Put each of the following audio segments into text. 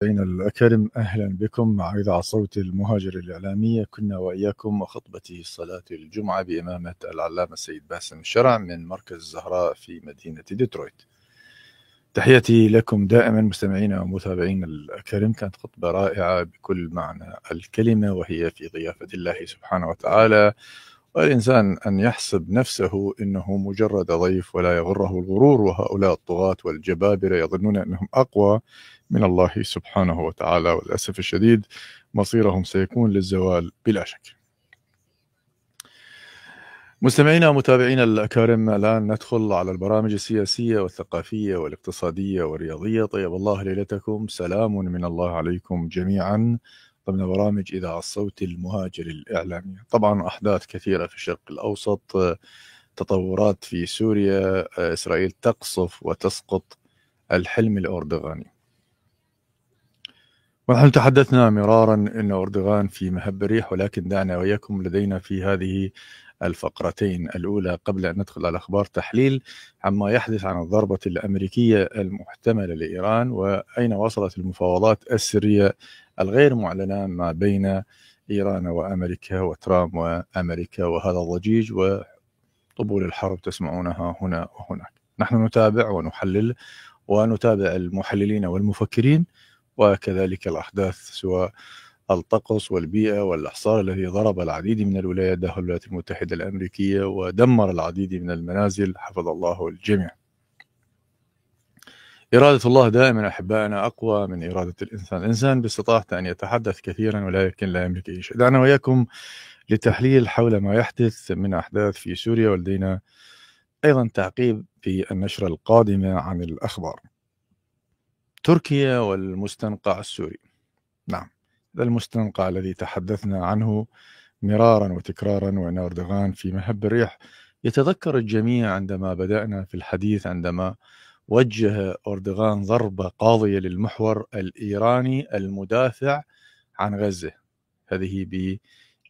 الأكارم، أهلا بكم مع إذاعة صوت المهاجر الإعلامية. كنا وإياكم وخطبة صلاة الجمعة بإمامة العلامة السيد باسم الشرع من مركز الزهراء في مدينة ديترويت. تحياتي لكم دائما مستمعينا ومتابعين الأكارم. كانت خطبة رائعة بكل معنى الكلمة، وهي في ضيافة الله سبحانه وتعالى، والإنسان أن يحسب نفسه إنه مجرد ضيف ولا يغره الغرور، وهؤلاء الطغاة والجبابرة يظنون أنهم أقوى من الله سبحانه وتعالى، وللأسف الشديد مصيرهم سيكون للزوال بلا شك. مستمعينا ومتابعينا الأكارم، الآن ندخل على البرامج السياسية والثقافية والاقتصادية والرياضية. طيب الله ليلتكم، سلام من الله عليكم جميعا، ضمن برامج إذاعة الصوت المهاجر الإعلامية. طبعا أحداث كثيرة في الشرق الأوسط، تطورات في سوريا، إسرائيل تقصف وتسقط الحلم الأردوغاني. ونحن تحدثنا مرارا أن أردوغان في مهب الريح، ولكن دعنا وإياكم لدينا في هذه الفقرتين الأولى قبل أن ندخل على أخبار تحليل عما يحدث عن الضربة الأمريكية المحتملة لإيران، وأين وصلت المفاوضات السرية الغير معلنة ما بين إيران وأمريكا وترامب وأمريكا، وهذا الضجيج وطبول الحرب تسمعونها هنا وهناك. نحن نتابع ونحلل ونتابع المحللين والمفكرين، وكذلك الأحداث سواء الطقس والبيئة والإحصار الذي ضرب العديد من الولايات داخل الولايات المتحدة الأمريكية ودمر العديد من المنازل، حفظ الله الجميع. إرادة الله دائما أحبائنا أقوى من إرادة الإنسان. الإنسان باستطاعته أن يتحدث كثيرا ولكن لا يملك أي شيء. دعنا وإياكم لتحليل حول ما يحدث من أحداث في سوريا، ولدينا أيضا تعقيب في النشرة القادمة عن الأخبار. تركيا والمستنقع السوري. نعم، هذا المستنقع الذي تحدثنا عنه مرارا وتكرارا، وأن أردوغان في مهب الريح. يتذكر الجميع عندما بدأنا في الحديث، عندما وجه أردوغان ضربة قاضية للمحور الإيراني المدافع عن غزة، هذه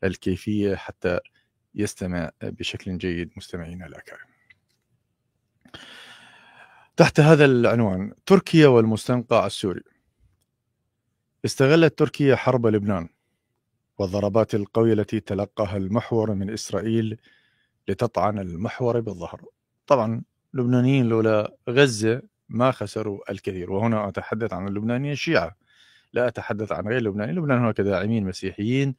بالكيفية حتى يستمع بشكل جيد مستمعينا الأكارم. تحت هذا العنوان: تركيا والمستنقع السوري. استغلت تركيا حرب لبنان والضربات القوية التي تلقاها المحور من إسرائيل لتطعن المحور بالظهر. طبعا اللبنانيين لولا غزة ما خسروا الكثير، وهنا أتحدث عن اللبنانيين الشيعة، لا أتحدث عن غير اللبنانيين. لبنان هناك داعمين مسيحيين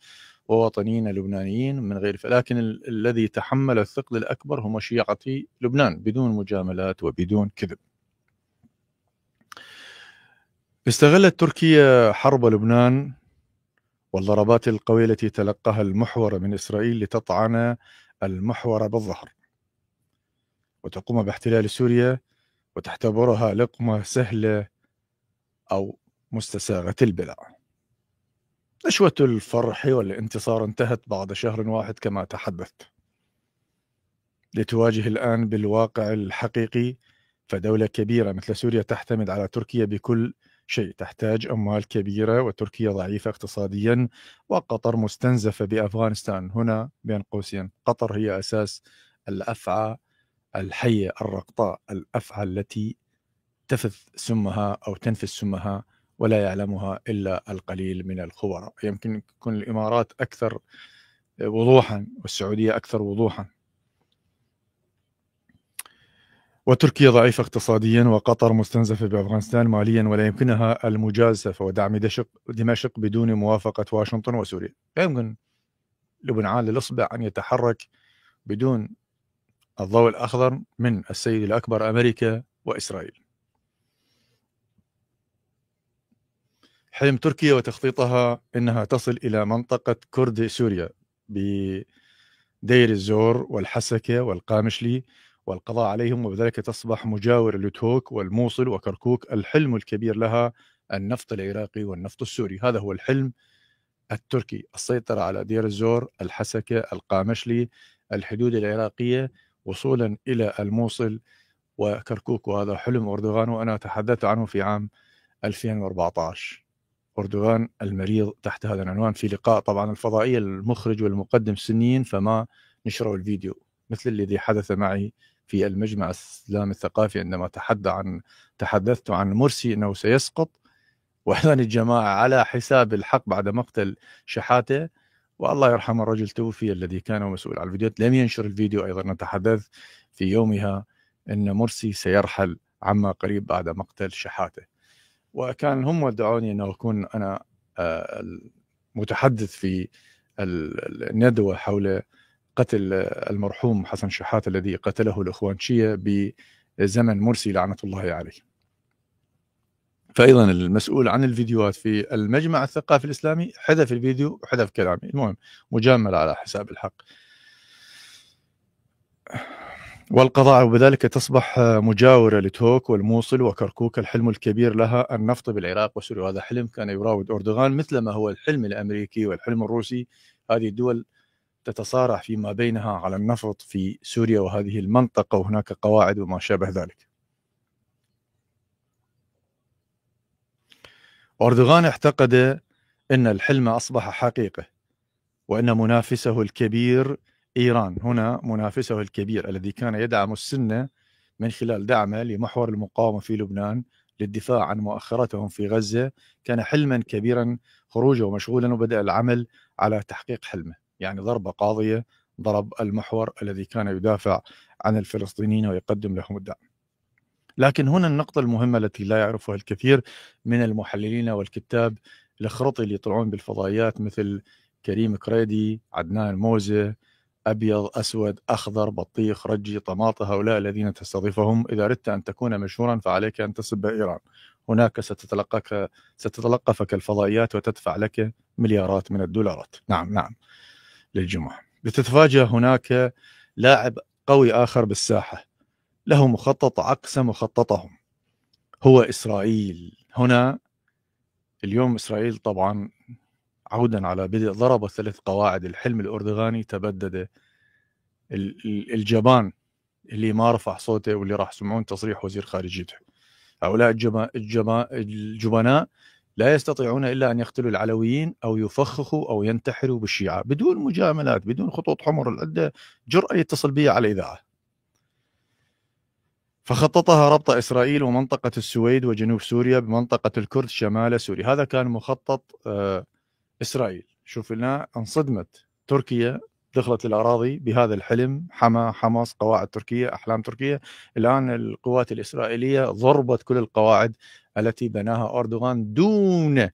ووطنيين لبنانيين من غير، لكن الذي تحمل الثقل الأكبر هم شيعة لبنان، بدون مجاملات وبدون كذب. استغلت تركيا حرب لبنان والضربات القوية التي تلقاها المحور من إسرائيل لتطعن المحور بالظهر، وتقوم باحتلال سوريا وتعتبرها لقمة سهلة أو مستساغة البلع. نشوة الفرح والانتصار انتهت بعد شهر واحد كما تحدثت، لتواجه الآن بالواقع الحقيقي. فدولة كبيرة مثل سوريا تعتمد على تركيا بكل شيء، تحتاج أموال كبيرة، وتركيا ضعيفة اقتصاديا، وقطر مستنزفة بأفغانستان. هنا بين قوسين، قطر هي أساس الأفعى الحية الرقطاء، الأفعى التي تفث سمها أو تنفذ سمها ولا يعلمها إلا القليل من الخبراء. يمكن تكون الإمارات أكثر وضوحا والسعودية أكثر وضوحا. وتركيا ضعيفة اقتصاديا، وقطر مستنزفة بأفغانستان ماليا، ولا يمكنها المجازفة ودعم دمشق بدون موافقة واشنطن وسوريا. لا يمكن لبنان للإصبع أن يتحرك بدون الضوء الأخضر من السيد الأكبر أمريكا وإسرائيل. حلم تركيا وتخطيطها أنها تصل إلى منطقة كرد سوريا بدير الزور والحسكة والقامشلي والقضاء عليهم، وبذلك تصبح مجاور لتوك والموصل وكركوك. الحلم الكبير لها النفط العراقي والنفط السوري، هذا هو الحلم التركي، السيطرة على دير الزور، الحسكة، القامشلي، الحدود العراقية، وصولا إلى الموصل وكركوك. وهذا حلم أردوغان، وأنا تحدثت عنه في عام 2014. أردوغان المريض تحت هذا العنوان في لقاء. طبعا الفضائية المخرج والمقدم سنيين فما نشروا الفيديو، مثل الذي حدث معي في المجمع الإسلامي الثقافي عندما تحدثت عن مرسي أنه سيسقط، وأيضا الجماعة على حساب الحق بعد مقتل شحاتة، والله يرحم الرجل توفي الذي كان مسؤول عن الفيديو، لم ينشر الفيديو. أيضا نتحدث في يومها أن مرسي سيرحل عما قريب بعد مقتل شحاتة، وكان هم ودعوني أن أكون أنا متحدث في الندوة حول قتل المرحوم حسن شحاتة الذي قتله الإخوانشية بزمن مرسي لعنة الله عليه. فايضا المسؤول عن الفيديوهات في المجمع الثقافي الاسلامي حذف الفيديو وحذف كلامي. المهم مجامله على حساب الحق، والقضاء وبذلك تصبح مجاوره لتوك والموصل وكركوك. الحلم الكبير لها النفط بالعراق وسوريا، وهذا حلم كان يراود اردوغان مثلما هو الحلم الامريكي والحلم الروسي. هذه الدول تتصارع فيما بينها على النفط في سوريا وهذه المنطقه، وهناك قواعد وما شابه ذلك. أردوغان اعتقد أن الحلم أصبح حقيقة، وأن منافسه الكبير إيران، هنا منافسه الكبير الذي كان يدعم السنة من خلال دعمه لمحور المقاومة في لبنان للدفاع عن مؤخرتهم في غزة، كان حلما كبيرا خروجه مشغولا، وبدأ العمل على تحقيق حلمه. يعني ضربة قاضية ضرب المحور الذي كان يدافع عن الفلسطينيين ويقدم لهم الدعم. لكن هنا النقطة المهمة التي لا يعرفها الكثير من المحللين والكتاب الخرطي اللي يطلعون بالفضائيات مثل كريم كريدي، عدنان موزة، أبيض أسود أخضر بطيخ رجي طماطة، هؤلاء الذين تستضيفهم. إذا أردت أن تكون مشهورا فعليك أن تسب إيران، هناك ستتلقفك الفضائيات وتدفع لك مليارات من الدولارات. نعم للجمعة. لتتفاجأ هناك لاعب قوي آخر بالساحة له مخطط عكس مخططهم، هو إسرائيل. هنا اليوم إسرائيل طبعا عودا على بدء ضرب 3 قواعد الحلم الأردوغاني، تبدد الجبان اللي ما رفع صوته واللي راح تسمعون تصريح وزير خارجيته. هؤلاء الجبناء لا يستطيعون إلا أن يقتلوا العلويين أو يفخخوا أو ينتحروا بالشيعة بدون مجاملات، بدون خطوط حمر. العدة جرأة يتصل بي على الإذاعة. فخططها ربط إسرائيل ومنطقة السويد وجنوب سوريا بمنطقة الكرد شمال سوريا. هذا كان مخطط إسرائيل. شوف لنا انصدمت تركيا، دخلت الأراضي بهذا الحلم، حماس قواعد تركية أحلام تركيا. الآن القوات الإسرائيلية ضربت كل القواعد التي بناها أردوغان دون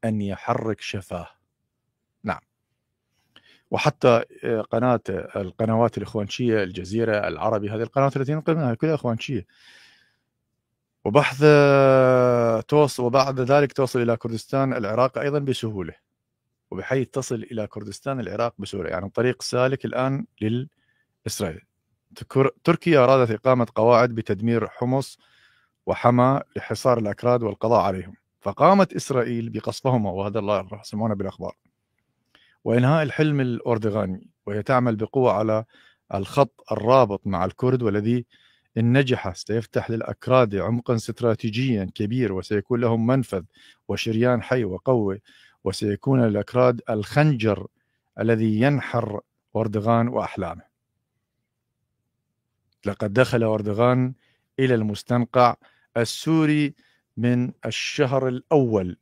أن يحرك شفاه. نعم. وحتى القنوات الإخوانشية، الجزيرة، العربي، هذه القنوات التي ننقل منها كلها إخوانشية. وبحث توصل، وبعد ذلك توصل إلى كردستان العراق أيضا بسهولة، وبحيث تصل إلى كردستان العراق بسهولة، يعني طريق سالك الآن للإسرائيل. تركيا أرادت إقامة قواعد بتدمير حمص وحما لحصار الأكراد والقضاء عليهم، فقامت إسرائيل بقصفهما، وهذا الله راح يسمعونه بالأخبار، وإنهاء الحلم الأردوغاني. وهي تعمل بقوة على الخط الرابط مع الكرد، والذي إن نجح سيفتح للأكراد عمقا استراتيجيا كبير، وسيكون لهم منفذ وشريان حي وقوي، وسيكون للأكراد الخنجر الذي ينحر أردوغان وأحلامه. لقد دخل أردوغان إلى المستنقع السوري من الشهر الأول،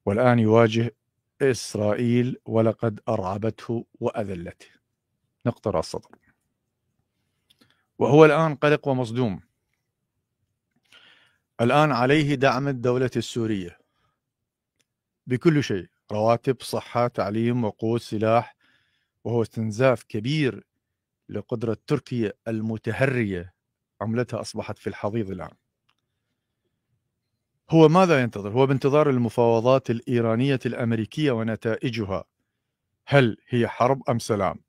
والآن يواجه إسرائيل ولقد أرعبته وأذلته. نقطة السطر. وهو الآن قلق ومصدوم. الآن عليه دعم الدولة السورية بكل شيء، رواتب، صحة، تعليم، وقود، سلاح، وهو استنزاف كبير لقدرة تركيا المتهرية. عملتها أصبحت في الحضيض الآن. هو ماذا ينتظر؟ هو بانتظار المفاوضات الإيرانية الأمريكية ونتائجها. هل هي حرب أم سلام؟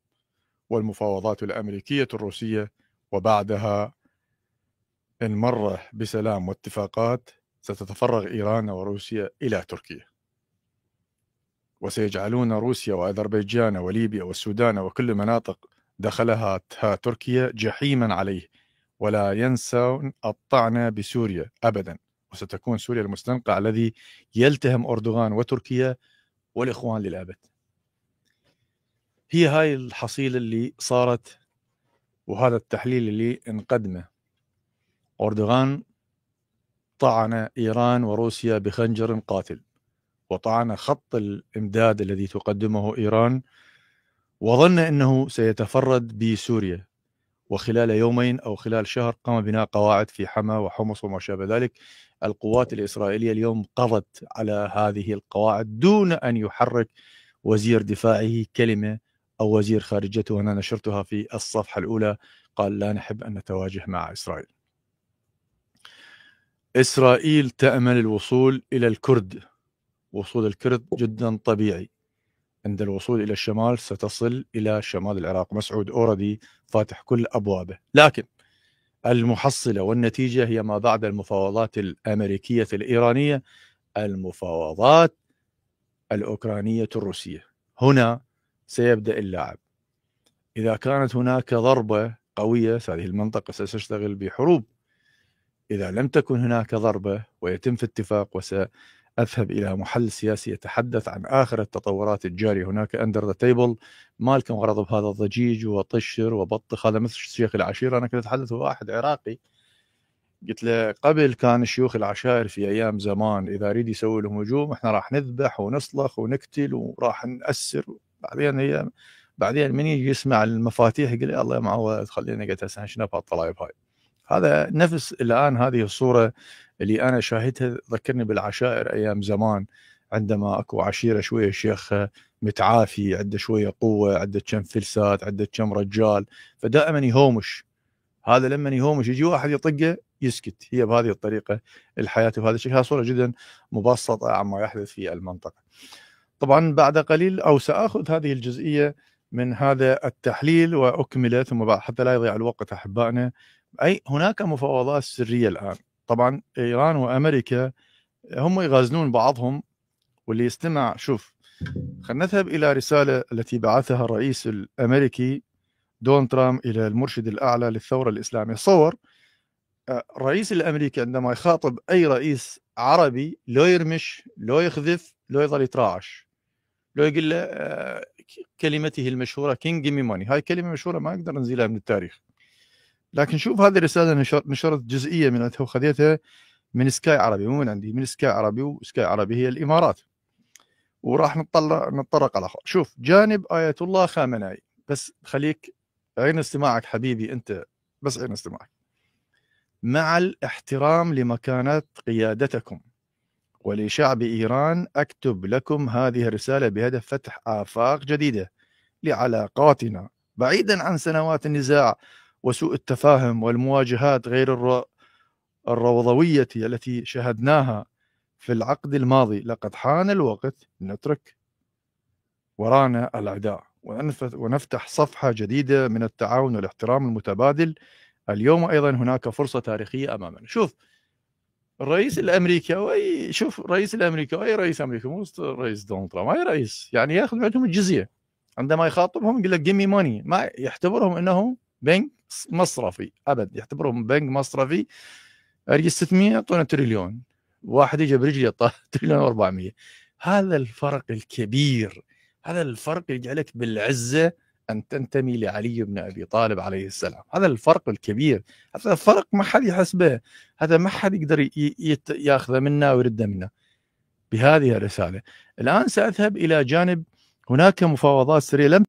والمفاوضات الأمريكية الروسية، وبعدها إن مر بسلام واتفاقات ستتفرغ إيران وروسيا إلى تركيا، وسيجعلون روسيا وأذربيجان وليبيا والسودان وكل مناطق دخلها تركيا جحيما عليه، ولا ينسون الطعن بسوريا أبدا، وستكون سوريا المستنقع الذي يلتهم أردوغان وتركيا والإخوان للأبد. هي هاي الحصيلة اللي صارت، وهذا التحليل اللي انقدمه. أردوغان طعن إيران وروسيا بخنجر قاتل، وطعن خط الإمداد الذي تقدمه إيران، وظن أنه سيتفرد بسوريا، وخلال يومين أو خلال شهر قام بناء قواعد في حما وحمص وما شابه ذلك. القوات الإسرائيلية اليوم قضت على هذه القواعد دون أن يحرك وزير دفاعه كلمة أو وزير خارجيته، وأنا نشرتها في الصفحة الأولى، قال لا نحب أن نتواجه مع إسرائيل. إسرائيل تأمل الوصول إلى الكرد. وصول الكرد جدا طبيعي، عند الوصول إلى الشمال ستصل إلى شمال العراق. مسعود أوردي فاتح كل أبوابه، لكن المحصلة والنتيجة هي ما بعد المفاوضات الأمريكية الإيرانية، المفاوضات الأوكرانية الروسية. هنا سيبدأ اللعب. إذا كانت هناك ضربة قوية هذه المنطقة ستشتغل بحروب. إذا لم تكن هناك ضربة ويتم في اتفاق، وسأذهب إلى محل سياسي يتحدث عن آخر التطورات الجارية هناك أندر ذا تيبل، ما لكم غرض بهذا الضجيج وطشر وبطخ، هذا مثل شيخ العشيرة. أنا كنت أتحدث مع واحد عراقي قلت له قبل كان شيوخ العشائر في أيام زمان إذا يريد يسوي لهم هجوم احنا راح نذبح ونصلخ ونقتل وراح نأسر. بعدين من يجي يسمع المفاتيح يقول الله يا معود خلينا قلت هسه شنو بهالطلايب هاي. هذا نفس الآن هذه الصورة اللي أنا شاهدتها ذكرني بالعشائر أيام زمان، عندما أكو عشيرة شوية شيخ متعافي عنده شوية قوة، عنده كم فلسات، عنده كم رجال، فدائما يهومش. هذا لما يهومش يجي واحد يطقه يسكت. هي بهذه الطريقة الحياة بهذا الشكل. هذه صورة جدا مبسطة عما يحدث في المنطقة. طبعا بعد قليل أو سأخذ هذه الجزئية من هذا التحليل وأكمله ثم بعد حتى لا يضيع الوقت أحبائنا. أي هناك مفاوضات سرية الآن. طبعا إيران وأمريكا هم يغازلون بعضهم، واللي يستمع شوف. خلينا نذهب إلى رسالة التي بعثها الرئيس الأمريكي دونالد ترامب إلى المرشد الأعلى للثورة الإسلامية. صور الرئيس الأمريكي عندما يخاطب أي رئيس عربي لو يرمش لو يخذف لو يظل يتراعش لو يقول له كلمته المشهورة كينج جيمي ماني. هاي كلمة مشهورة ما نقدر نزيلها من التاريخ. لكن شوف هذه الرسالة نشرت جزئية منها وخذيتها من سكاي عربي، مو من عندي، من سكاي عربي. وسكاي عربي هي الإمارات. وراح نتطرق على شوف جانب آية الله خامنئي. بس خليك عين استماعك حبيبي أنت، بس عين استماعك. مع الاحترام لمكانة قيادتكم ولشعب إيران أكتب لكم هذه الرسالة بهدف فتح آفاق جديدة لعلاقاتنا بعيدا عن سنوات النزاع وسوء التفاهم والمواجهات غير الروضوية التي شهدناها في العقد الماضي. لقد حان الوقت نترك ورانا الأعداء ونفتح صفحة جديدة من التعاون والاحترام المتبادل. اليوم أيضا هناك فرصة تاريخية أمامنا. شوف الرئيس الأمريكي وأي رئيس أمريكا مو رئيس دونالد ترامب، أي رئيس يعني ياخذ عندهم الجزية عندما يخاطبهم يقول لك جيمي ماني. ما يعتبرهم أنه بنك مصرفي أبد، يعتبرهم بنك مصرفي. أرجي 600 يعطونا تريليون، واحد يجي برجلي يعطاه تريليون و400. هذا الفرق الكبير، هذا الفرق يجعلك بالعزة أن تنتمي لعلي بن أبي طالب عليه السلام. هذا الفرق الكبير، هذا الفرق ما حد يحسبه، هذا ما حد يقدر ياخذه منا ويرده منا. بهذه الرسالة الآن سأذهب إلى جانب هناك مفاوضات سرية لم